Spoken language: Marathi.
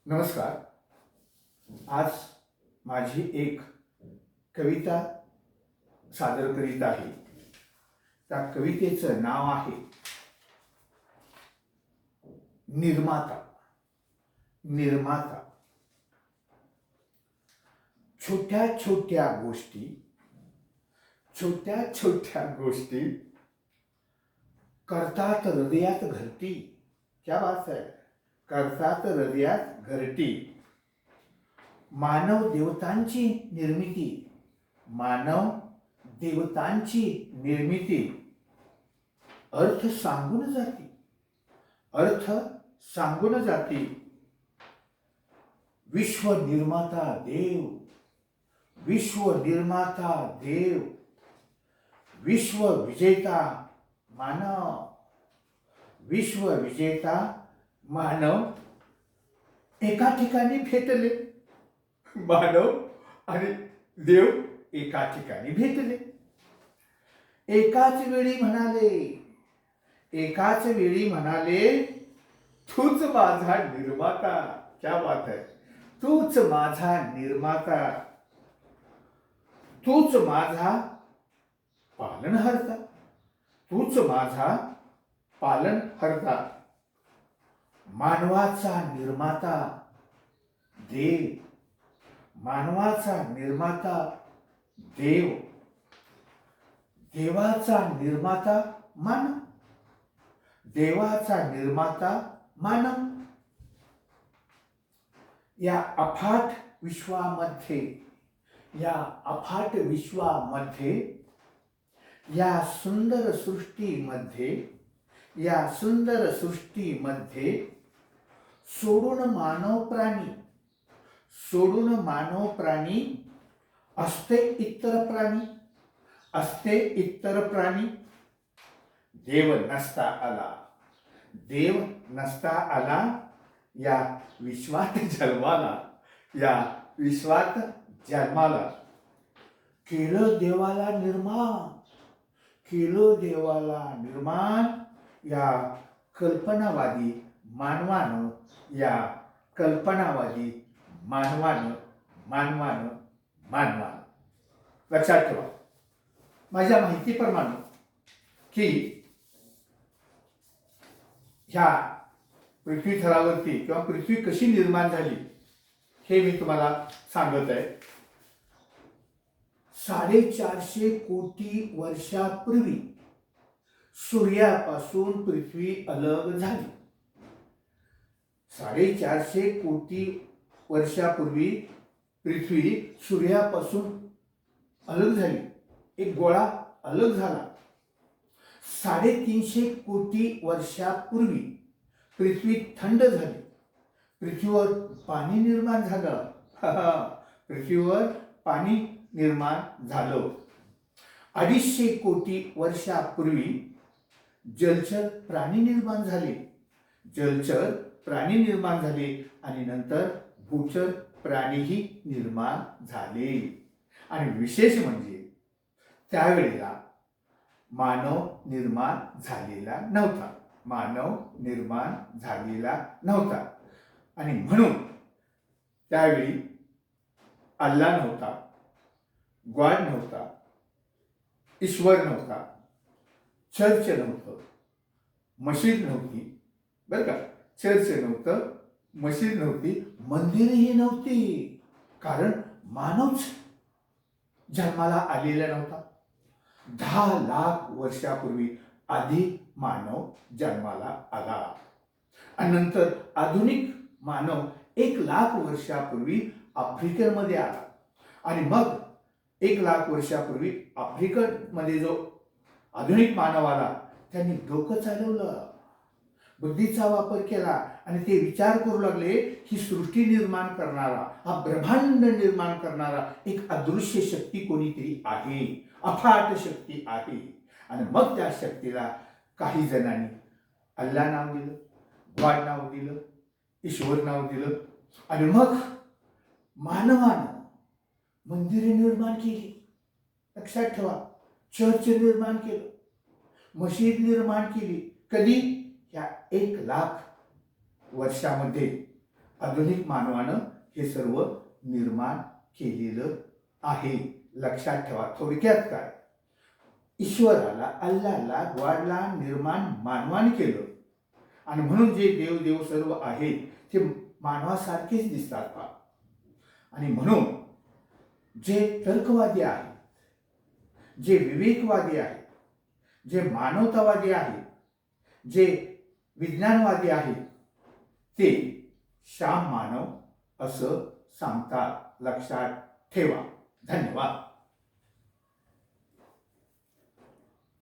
नमस्कार. आज माझी एक कविता सादर करीत आहे. त्या कवितेचं नाव आहे निर्माता. निर्माता. छोट्या छोट्या गोष्टी, छोट्या छोट्या गोष्टी करतात हृदयात घरटी. क्या बात है. करतात हृदयात घरटी. मानव देवतांची निर्मिती, मानव देवतांची निर्मिती अर्थ सांगून जाती, अर्थ सांगून जाती. विश्व निर्माता देव, विश्व निर्माता देव, विश्व विजेता मानव, विश्व विजेता मानव एका ठिकाणी भेटले. मानव आणि देव एका ठिकाणी भेटले. एकाच वेळी म्हणाले, एकाच वेळी म्हणाले, तूच माझा निर्माता. क्या बात है. तूच माझा निर्माता, तूच माझा पालनहर्ता, तूच माझा पालनहर्ता. मानवाचा निर्माता देव, मानवाचा निर्माता देव, देवाचा निर्माता मानव, देवाचा निर्माता मानव. या अफाट विश्वामध्ये, या अफाट विश्वामध्ये, या सुंदर सृष्टीमध्ये, या सुंदर सृष्टीमध्ये सोडून मानव प्राणी, सोडून मानव प्राणी असते इतर प्राणी, असते इतर प्राणी. देव नसता आला, देव नसता आला या विश्वात जन्माला, या विश्वात जन्माला. केलं देवाला निर्माण, केलं देवाला निर्माण या कल्पनावादी मानवानं, या कल्पनावादी मानवानं, मानवानं, मानवानं. लक्षात ठेवा, माझ्या माहितीप्रमाणे की ह्या पृथ्वीथरावरती किंवा पृथ्वी कशी निर्माण झाली हे मी तुम्हाला सांगत आहे. 450 कोटी वर्षापूर्वी सूर्यापासून पृथ्वी अलग झाली. 450 कोटी वर्षापूर्वी पृथ्वी सूर्यापासून अलग झाली, एक गोळा अलग झाला. 350 कोटी वर्षापूर्वी पृथ्वी थंड झाली, पृथ्वीवर पाणी निर्माण झालं. पृथ्वीवर पाणी निर्माण झालं. 250 कोटी वर्षापूर्वी जलचर प्राणी निर्माण झाले, जलचर प्राणी निर्माण झाले आणि नंतर भूचर प्राणीही निर्माण झाले. आणि विशेष म्हणजे त्यावेळेला मानव निर्माण झालेला नव्हता, मानव निर्माण झालेला नव्हता. आणि म्हणून त्यावेळी अल्लाह नव्हता, गॉड नव्हता, ईश्वर नव्हता, चर्च नव्हतं, मशीद नव्हती. बरं का, चर्च नव्हतं, मशीद नव्हती, मंदिरही नव्हती. कारण मानवच जन्माला आलेला नव्हता. 10 लाख वर्षापूर्वी आधी मानव जन्माला आला आणि नंतर आधुनिक मानव 1 लाख वर्षापूर्वी आफ्रिकेमध्ये आला. आणि मग 1 लाख वर्षापूर्वी आफ्रिकेमध्ये जो आधुनिक मानव आला त्यांनी डोकं चालवलं, बुद्धीचा वापर केला आणि ते विचार करू लागले ही सृष्टी निर्माण करणारा, हा ब्रह्मांड निर्माण करणारा एक अदृश्य शक्ती कोणीतरी आहे, अफाट शक्ती आहे. आणि मग त्या शक्तीला काही जणांनी अल्लाह नाव दिलं, गॉड नाव दिलं, ईश्वर नाव दिलं. आणि मग मानवानं मंदिरे निर्माण केली. लक्षात ठेवा, चर्च निर्माण केलं, मशीद निर्माण केली. कधी? या 1 लाख वर्षामध्ये आधुनिक मानवानं हे सर्व निर्माण केलेलं आहे. लक्षात ठेवा. थोडक्यात काय, ईश्वराला, अल्लाला, गॉडला निर्माण मानवाने केलं आणि म्हणून जे देव सर्व आहेत ते मानवासारखेच दिसतात पहा. आणि म्हणून जे तर्कवादी आहेत, जे विवेकवादी आहेत, जे मानवतावादी आहेत, जे विज्ञानवादी आहेत, ते श्याम मानव असं सांगतात. लक्षात ठेवा. धन्यवाद.